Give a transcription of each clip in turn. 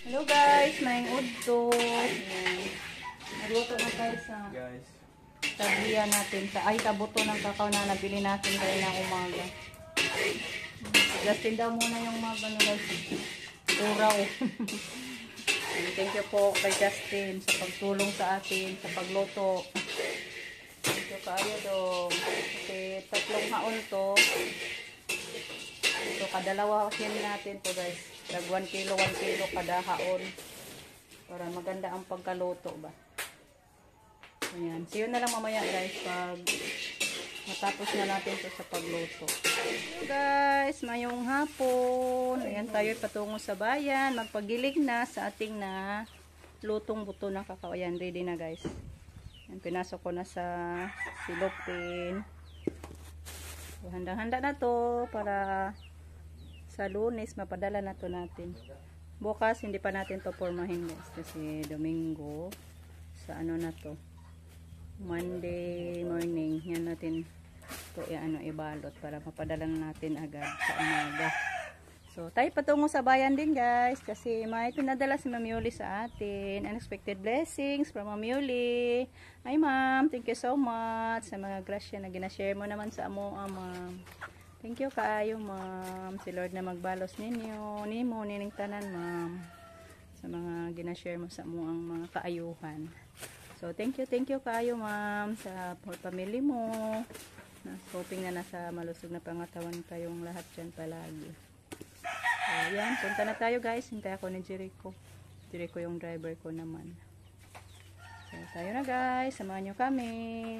Hello guys, maing udto. Nagluto na tayo sa tabiya natin. Tabuto ng kakao na nabili natin tayo na umaga. Justin daw muna yung mga guys. Uraw. Thank you po kay Justin sa pagtulong sa atin, sa pagluto. Thank you kayo dong. Kasi 3 haon to. So, kadalawa yan natin to guys. Dag 1 kilo kada haon. Para maganda ang pagkaluto ba. Ayan. See you na lang mamaya guys pag matapos na natin to sa pagluto. So guys, mayong hapon. Ayan tayo patungo sa bayan. Magpagilig na sa ating na lutong buto ng kakao. Ayan, ready na guys. Ayan, pinasok ko na sa silopin. So, handa-handa na to para sa Lunes mapadala na to natin. Bukas hindi pa natin to pormahin guys kasi Domingo sa ano na to, Monday morning yan natin to ibalot para mapadala natin agad sa umaga. So tayo patungo sa bayan din guys kasi may pinadala si Ma'am Yuli sa atin. Unexpected blessings from Ma'am Yuli. Hi ma'am, thank you so much sa mga grasya na ginashare mo naman sa amo ma'am. Thank you kaayo ma'am. Si Lord na magbalos ninyo. Nimo nining tanan ma'am. Sa mga ginashare mo sa mo ang mga kaayuhan. So thank you kaayo ma'am sa family mo. Hoping na nasa malusog na pangatawan kayong lahat dyan palagi. So yan, punta na tayo guys. Hintay ako ni Jericho. Jericho yung driver ko naman. So tayo na guys. Samahan nyo kami.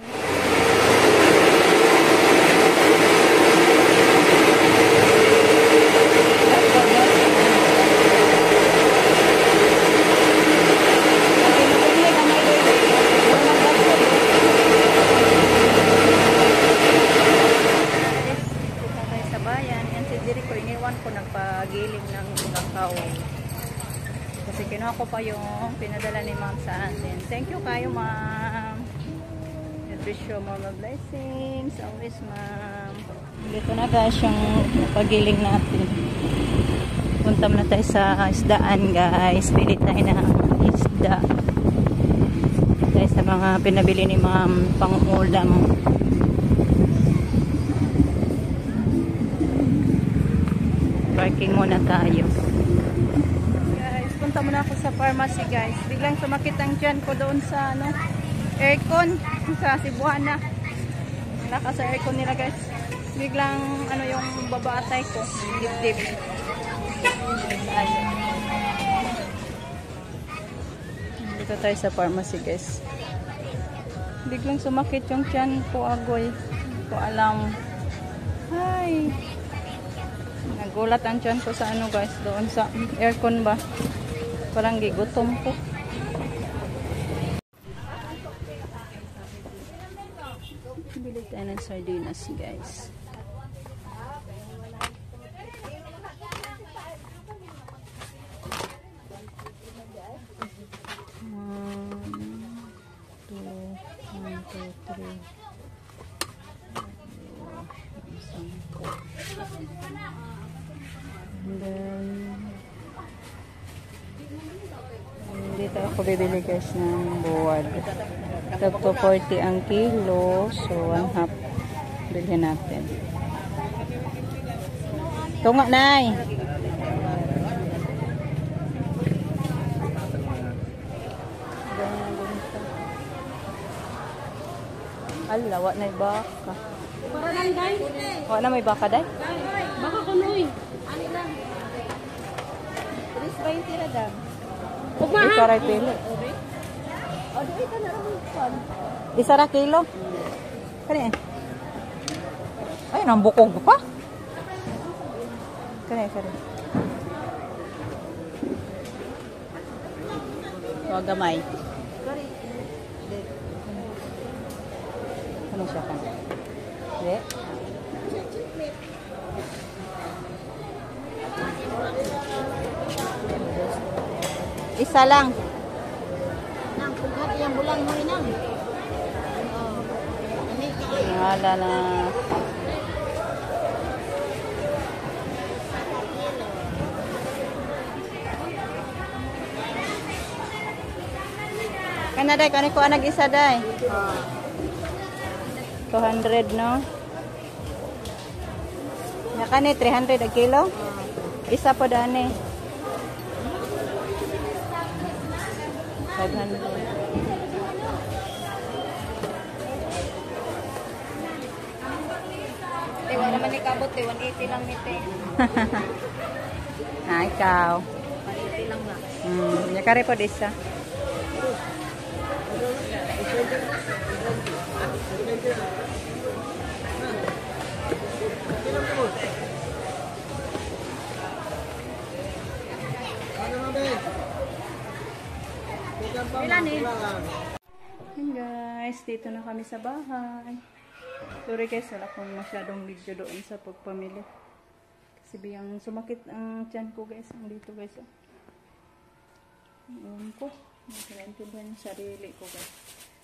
Kasi kinuha ko pa yung pinadala ni ma'am sa atin. Thank you kayo ma'am. God bless you, more blessings. Always ma'am. Dito na guys yung pagiling natin. Punta na tayo sa isdaan guys. Pili tayo ng isda. Tayo sa mga pinabili ni ma'am pang-ulam. Parking muna tayo. Punta muna ako sa pharmacy guys. Biglang sumakit ang tiyan ko doon sa aircon sa Cebuana. Naka sa aircon nila guys. Biglang yung babaatay ko. Dip-dip. Dito tayo sa pharmacy guys. Biglang sumakit yung tiyan ko agoy. Hindi ko alam. Hi. Nagulat ang tiyan ko sa guys. Doon sa aircon ba. Parang gigutom ko. Bili tayo ng sardinas guys. And then dito ako bibili guys ng buwad. Tag 240 ang kilo. So 1/2 bilhin natin. Tunga nay. Ala, wa na baka. Para lang day. Wa na may baka day? Baka kunoy. Ano lang? 3.20 ra dam. Ugma Isa ra kilo. O di ka na ramon. Isa ra kilo. Kani. Ay, nang bukog pa. Kani. So gamay. Ano siya kan? Di. Isa lang. Nang pughat yang bulan mo inang. Wala na. Kana day, kani ko anag isa day. 200 no? Na kani 300 a kilo? Isa pa dani. 500. Wala naman ikabot, 180 lang nito. Ah, ikaw. 180 lang na. Nyakari po isa. Ilan eh? Hey guys, dito na kami sa bahay. Sorry guys, wala akong masyadong video doon sa pagpamili. Kasi biyang sumakit ang tiyan ko guys. Ang dito guys. Ayan ko. Nakaintindihan yung sarili ko guys.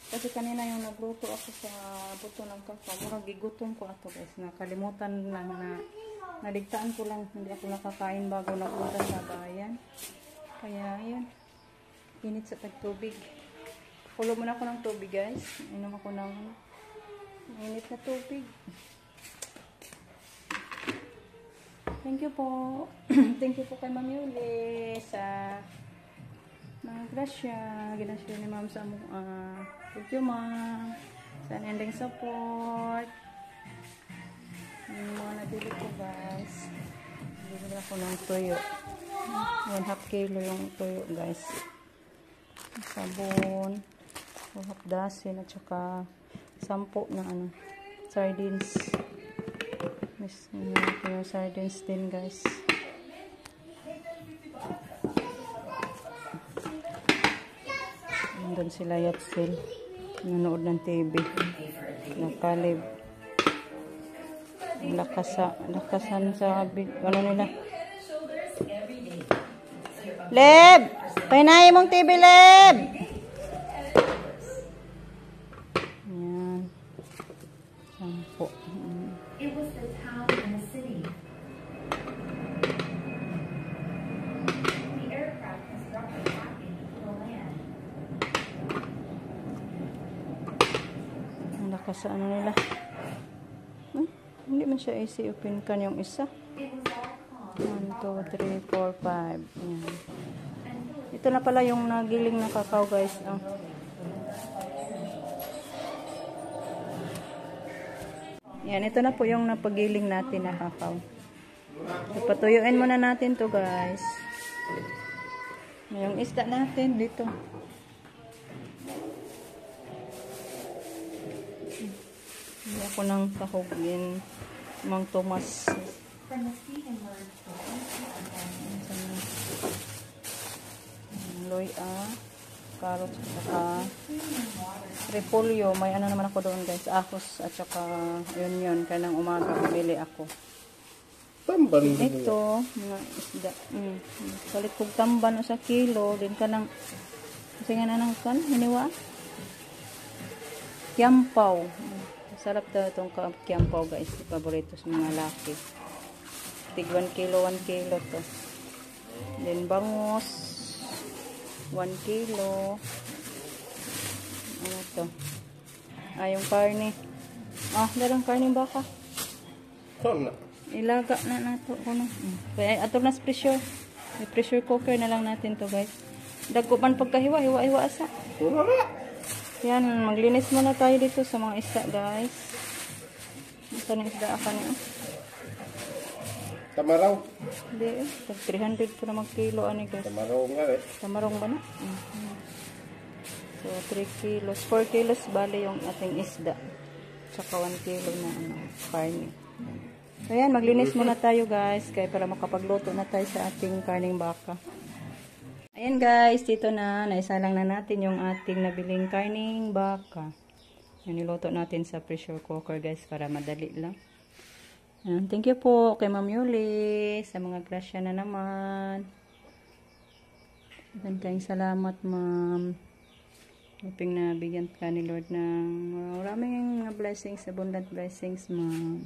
Kasi kanina yung nagluto ako sa buto ng kakao. Murang gigutom ko ato guys. Nakalimutan lang na naligtaan ko lang. Hindi ako nakakain bago napunta sa bayan. Kaya ayan. Init sa tagtubig. Kulo muna ako ng tubig guys. Inom ako ng init na tubig. Thank you po. Thank you po kay Ma'am Yuli sa mga grasya. Ginasya ni Ma'am sa thank you Ma'am. Sa ending support. Yung mga nabili ko guys. Bibili ako ng tuyo. 1/2 kilo yung tuyo guys. Sabon. 1/2 dozen at saka 10 na sardines. Miss yung sardines din guys. Nandun sila Yatsil. Nanood ng TV. Nakalib. Lakasan sa ano nila. Leb! Pahinay mong TV, Leb! Yan. 10. It was the town and the city. The aircraft has dropped a rocket into the land. Ang lakas sa ano nila. Hindi man siya easy open kan yung isa. It was all 1, calm. 2, 3, 4, 5. Yan. Ito na pala yung nagiling na kakao guys. Yan, ito na po yung napagiling natin na kakao. Patuyuin muna natin to guys. Yung isda natin dito. Hindi ako nang sahugin. Mang Tomas. From the sea emerged the Loya, carrots at saka repolyo. May ano naman ako doon guys, ahos at saka yun kanang umaga bumili ako. Tamban Ito, mga isda. Salit kong tamban o sa kilo, din ka ng kasi nga na ng kan, hiniwa. Kiampaw. Sarap daw itong kiampaw guys, paborito sa mga laki. Tig 1 kilo to. Then bangus. 1 kilo. Ano to? Yung karne. Dalang karne baka. Tama. Ilaga na nato kuno. Kaya ato na sa pressure. May pressure cooker na lang natin to guys. Dagko man pagkahiwa, hiwa asa. Wala. Yan, maglinis muna tayo dito sa mga isda guys. Ito na isda ka niya. Tamaraw. Hindi tag 300 po na mag-kilo ani guys. Tamaraw nga eh. Tamarong ba na? So 3 kilos, 4 kilos bali yung ating isda. Tsaka 1 kilo na karne. So yan, maglinis muna tayo guys. Kaya para makapagluto na tayo sa ating karning baka. Ayan guys, dito na. Naisalang na natin yung ating nabiling karning baka. Yan, niluto natin sa pressure cooker guys para madali lang. Ayan, thank you po kay Ma'am Yuli sa mga grasya na naman. Kayong salamat Ma'am. Hoping na bigyan ka ni Lord ng maraming blessings, abundant blessings Ma'am.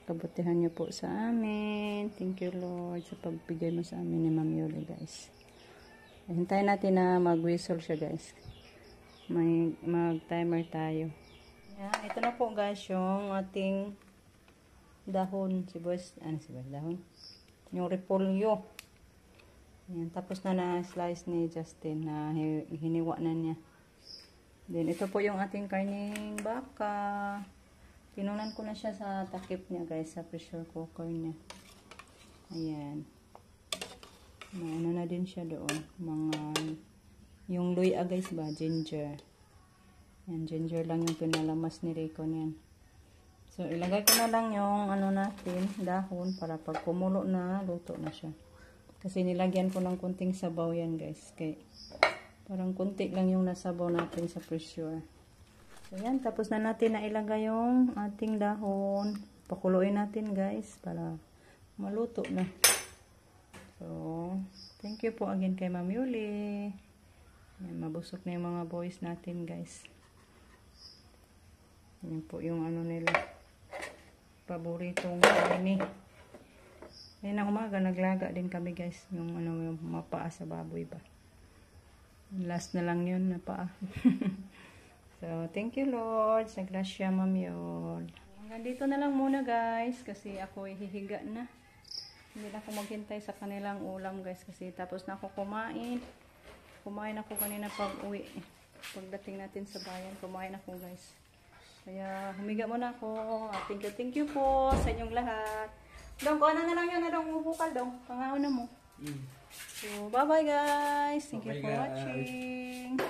Kabutihan niyo po sa amin. Thank you Lord sa pagbigay mo sa amin ni Ma'am Yuli guys. Hintayin natin na mag-whistle siya guys. Mag-timer tayo. Yan, ito na po guys yung ating dahon. Sibuyas dahon? Yung repolyo. Yan, tapos na na-slice ni Justin na hiniwa na niya. Then, ito po yung ating karning baka. Tinunan ko na siya sa takip niya guys, sa pressure cooker niya. Ayan. Ano na din siya doon. Yung luya guys ba, ginger. Yan, ginger lang yung pinalamas ni Rico niyan. So, ilagay ko na lang yung natin, dahon, para pag kumulo na, luto na siya. Kasi nilagyan ko ng kunting sabaw yan guys. Kaya, parang kunti lang yung nasabaw natin sa pressure. So, yan. Tapos na natin na ilagay yung ating dahon. Pakuluin natin guys para maluto na. So, thank you po again kay Ma'am Yuli. Yan, mabusok na yung mga boys natin guys. Yan po yung nila. Paboritong karne. Yan na umaga, naglaga din kami guys. Yung yung mapaa sa baboy ba. Last na lang yun na paa. So, thank you Lord. Sa grasya Ma'am Yul. Hanggang dito na lang muna guys. Kasi ako hihiga na. Hindi na ako maghintay sa kanilang ulam guys. Kasi tapos na ako kumain. Kumain ako kanina pag uwi. Pagdating natin sa bayan, kumain ako guys. Kaya humiga muna ako. Thank you po sa inyong lahat. Dong, kung ano na lang yun na dong ubukal dong. Pangaon na mo. So, bye bye guys. Thank you for watching.